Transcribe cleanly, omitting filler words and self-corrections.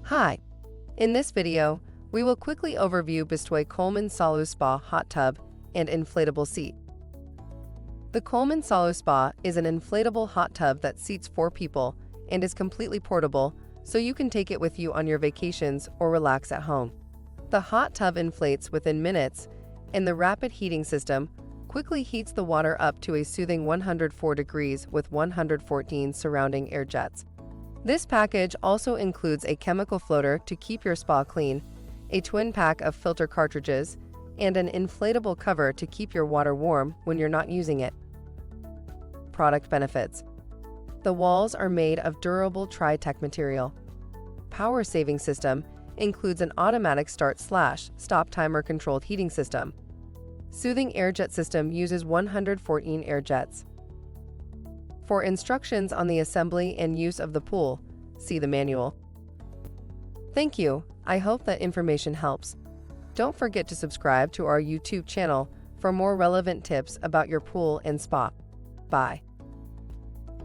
Hi, in this video, we will quickly overview Bestway Coleman SaluSpa hot tub and inflatable seat. The Coleman SaluSpa is an inflatable hot tub that seats 4 people and is completely portable, so you can take it with you on your vacations or relax at home. The hot tub inflates within minutes, and the rapid heating system quickly heats the water up to a soothing 104 degrees with 114 surrounding air jets. This package also includes a chemical floater to keep your spa clean, a twin pack of filter cartridges, and an inflatable cover to keep your water warm when you're not using it. Product benefits. The walls are made of durable TriTech material. Power saving system includes an automatic start/stop timer controlled heating system. Soothing AirJet system uses 114 air jets. For instructions on the assembly and use of the pool, see the manual. Thank you. I hope that information helps. Don't forget to subscribe to our YouTube channel for more relevant tips about your pool and spa. Bye.